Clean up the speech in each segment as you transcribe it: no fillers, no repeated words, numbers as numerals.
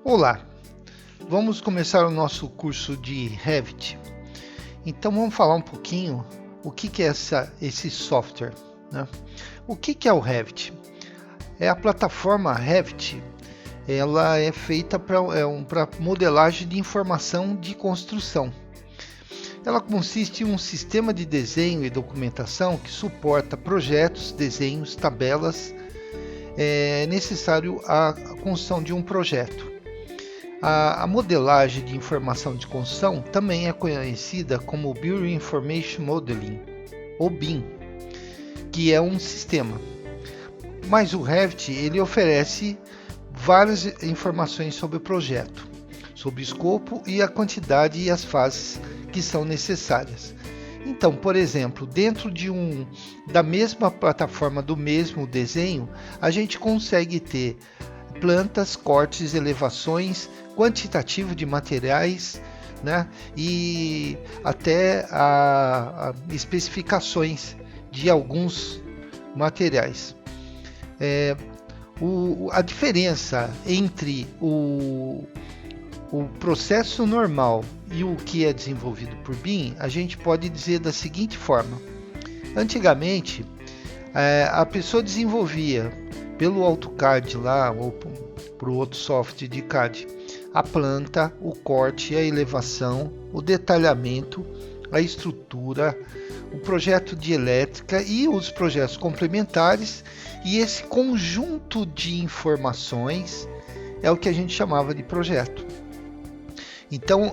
Olá, vamos começar o nosso curso de Revit. Então vamos falar um pouquinho o que é esse software, né? O que é o Revit? É a plataforma Revit, ela é feita para modelagem de informação de construção. Ela consiste em um sistema de desenho e documentação que suporta projetos, desenhos, tabelas necessário à construção de um projeto. A modelagem de informação de construção também é conhecida como Building Information Modeling, ou BIM, que é um sistema. Mas o Revit ele oferece várias informações sobre o projeto, sobre o escopo e a quantidade e as fases que são necessárias. Então, por exemplo, dentro da mesma plataforma do mesmo desenho, a gente consegue ter plantas, cortes, elevações, quantitativo de materiais, né? E até especificações de alguns materiais. A diferença entre o processo normal e o que é desenvolvido por BIM, a gente pode dizer da seguinte forma. Antigamente, a pessoa desenvolvia pelo AutoCAD lá, ou por outro software de CAD, a planta, o corte, a elevação, o detalhamento, a estrutura, o projeto de elétrica e os projetos complementares, e esse conjunto de informações é o que a gente chamava de projeto. Então,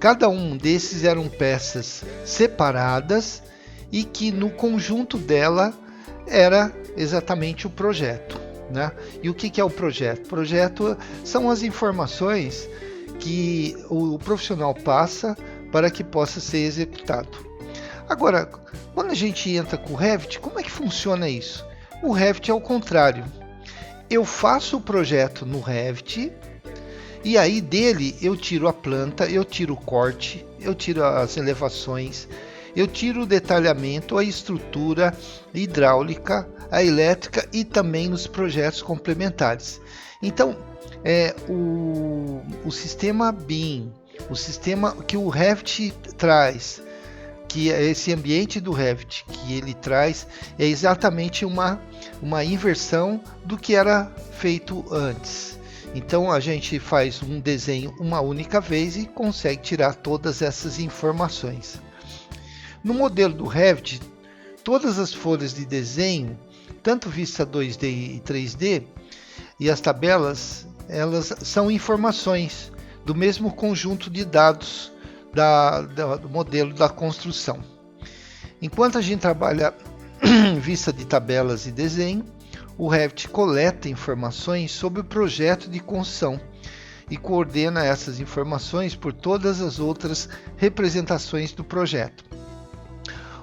cada um desses eram peças separadas e que no conjunto dela era exatamente o projeto, né? E o que é o projeto? O projeto são as informações que o profissional passa para que possa ser executado. Agora, quando a gente entra com o Revit, como é que funciona isso? O Revit é o contrário. Eu faço o projeto no Revit e aí dele eu tiro a planta, eu tiro o corte, eu tiro as elevações, eu tiro o detalhamento, a estrutura hidráulica, a elétrica e também nos projetos complementares. Então, o sistema BIM, o sistema que o Revit traz, que é esse ambiente do Revit que ele traz, é exatamente uma inversão do que era feito antes. Então a gente faz um desenho uma única vez e consegue tirar todas essas informações. No modelo do Revit, todas as folhas de desenho, tanto vista 2D e 3D, e as tabelas, elas são informações do mesmo conjunto de dados do modelo da construção. Enquanto a gente trabalha em vista de tabelas e desenho, o Revit coleta informações sobre o projeto de construção e coordena essas informações por todas as outras representações do projeto.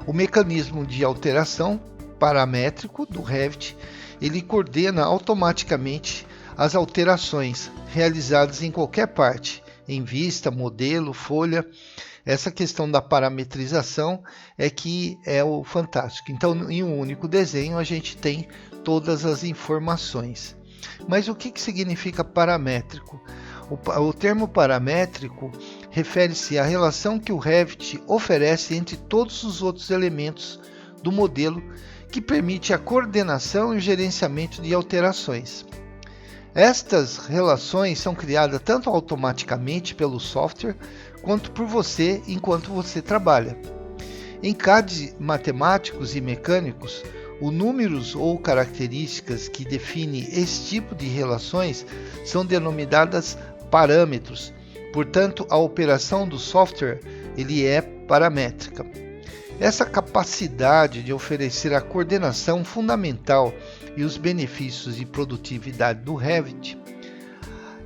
O mecanismo de alteração paramétrico do Revit, ele coordena automaticamente as alterações realizadas em qualquer parte, em vista, modelo, folha. Essa questão da parametrização é que é o fantástico. Então, em um único desenho, a gente tem todas as informações. Mas o que significa paramétrico? O termo paramétrico refere-se à relação que o Revit oferece entre todos os outros elementos do modelo, que permite a coordenação e o gerenciamento de alterações. Estas relações são criadas tanto automaticamente pelo software, quanto por você enquanto você trabalha. Em CAD matemáticos e mecânicos, os números ou características que definem esse tipo de relações são denominadas parâmetros. Portanto, a operação do software ele é paramétrica. Essa capacidade de oferecer a coordenação fundamental e os benefícios de produtividade do Revit,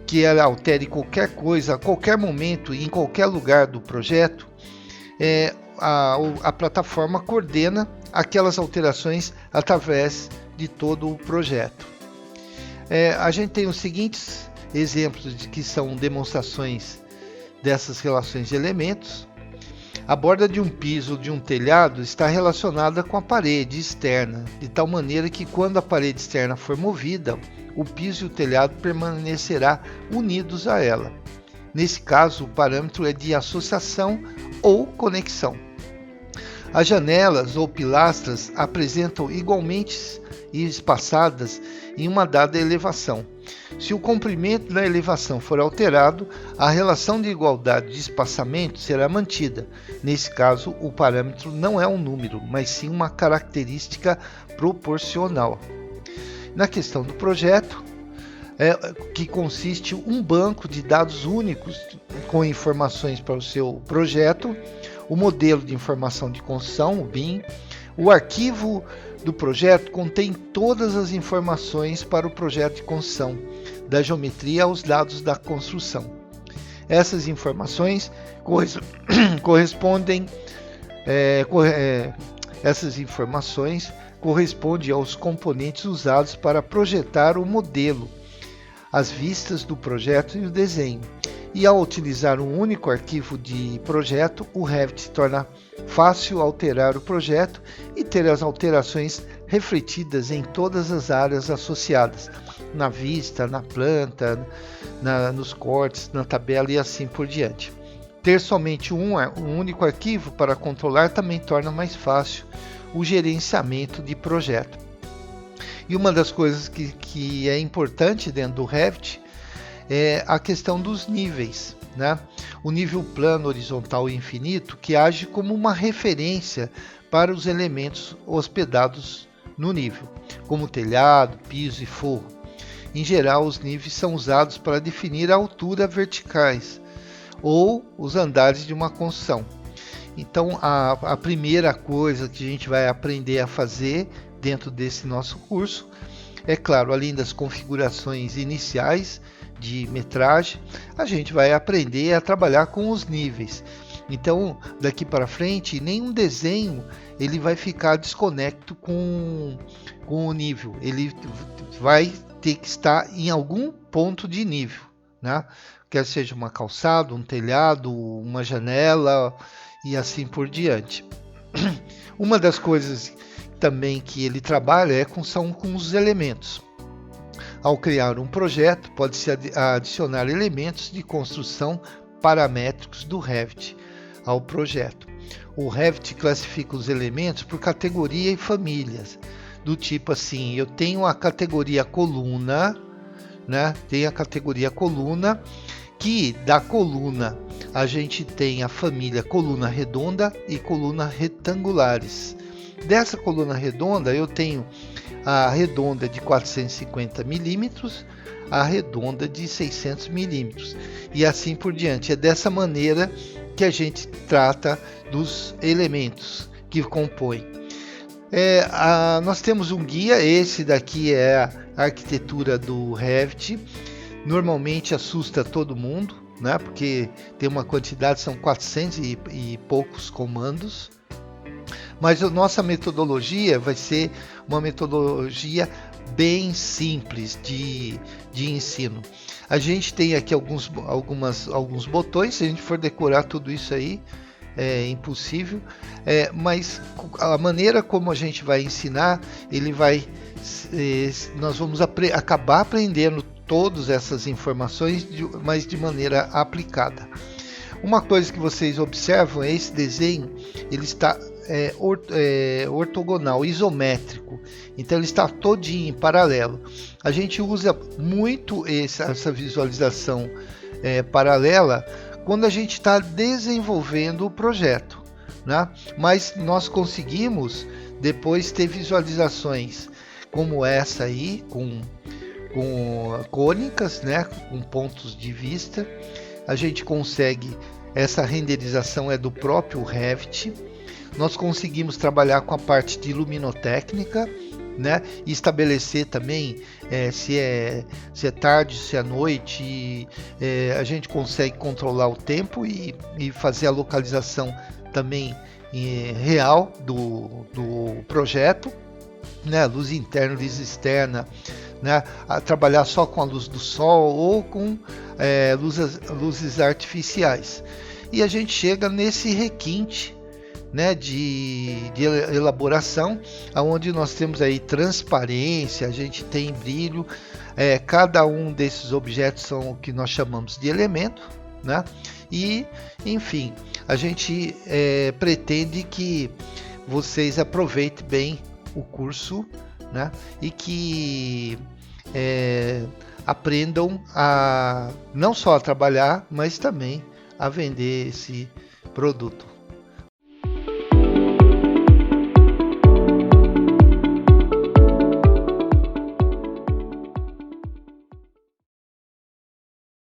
que ela altere qualquer coisa, a qualquer momento e em qualquer lugar do projeto, a plataforma coordena aquelas alterações através de todo o projeto. A gente tem os seguintes exemplos que são demonstrações dessas relações de elementos. A borda de um piso ou de um telhado está relacionada com a parede externa, de tal maneira que quando a parede externa for movida, o piso e o telhado permanecerá unidos a ela. Nesse caso, o parâmetro é de associação ou conexão. As janelas ou pilastras apresentam igualmente espaçadas em uma dada elevação. Se o comprimento da elevação for alterado, a relação de igualdade de espaçamento será mantida. Nesse caso, o parâmetro não é um número, mas sim uma característica proporcional. Na questão do projeto, que consiste em um banco de dados únicos com informações para o seu projeto, o modelo de informação de construção, o BIM, o arquivo do projeto contém todas as informações para o projeto de construção, da geometria aos dados da construção. Essas informações correspondem aos componentes usados para projetar o modelo, as vistas do projeto e o desenho. E ao utilizar um único arquivo de projeto, o Revit torna fácil alterar o projeto e ter as alterações refletidas em todas as áreas associadas, na vista, na planta, nos cortes, na tabela e assim por diante. Ter somente um único arquivo para controlar também torna mais fácil o gerenciamento de projeto. E uma das coisas que é importante dentro do Revit é a questão dos níveis, né? O nível plano, horizontal e infinito, que age como uma referência para os elementos hospedados no nível, como telhado, piso e forro. Em geral, os níveis são usados para definir a altura verticais ou os andares de uma construção. Então, a primeira coisa que a gente vai aprender a fazer dentro desse nosso curso, é claro, além das configurações iniciais de metragem, a gente vai aprender a trabalhar com os níveis. Então, daqui para frente, nenhum desenho ele vai ficar desconecto com o nível. Ele vai ter que estar em algum ponto de nível, né? Quer seja uma calçada, um telhado, uma janela e assim por diante. Uma das coisas também que ele trabalha são com os elementos. Ao criar um projeto, pode-se adicionar elementos de construção paramétricos do Revit ao projeto. O Revit classifica os elementos por categoria e famílias, do tipo assim, eu tenho a categoria coluna, né? Tem a categoria coluna, que da coluna a gente tem a família coluna redonda e coluna retangulares. Dessa coluna redonda eu tenho a redonda de 450 milímetros, a redonda de 600 milímetros e assim por diante. É dessa maneira que a gente trata dos elementos que compõem. Nós temos um guia, esse daqui é a arquitetura do Revit. Normalmente assusta todo mundo, né? Porque tem uma quantidade, são 400 e poucos comandos. Mas a nossa metodologia vai ser uma metodologia bem simples de ensino. A gente tem aqui alguns botões, se a gente for decorar tudo isso aí, é impossível, mas a maneira como a gente vai ensinar, nós vamos acabar aprendendo todas essas informações, mas de maneira aplicada. Uma coisa que vocês observam é esse desenho, ele está ortogonal, isométrico, então ele está todinho em paralelo. A gente usa muito essa visualização paralela quando a gente está desenvolvendo o projeto, né? Mas nós conseguimos depois ter visualizações como essa aí, com cônicas, né? Com pontos de vista. A gente consegue, essa renderização é do próprio Revit. Nós conseguimos trabalhar com a parte de luminotécnica, né? E estabelecer também se é tarde, se é noite, a gente consegue controlar o tempo e fazer a localização também real do projeto, né? Luz interna, luz externa, né? Trabalhar só com a luz do sol ou com luzes artificiais. E a gente chega nesse requinte né, de elaboração, onde nós temos aí transparência, a gente tem brilho. Cada um desses objetos são o que nós chamamos de elemento, né? E, enfim, a gente pretende que vocês aproveitem bem o curso, né? E que aprendam a não só a trabalhar, mas também a vender esse produto.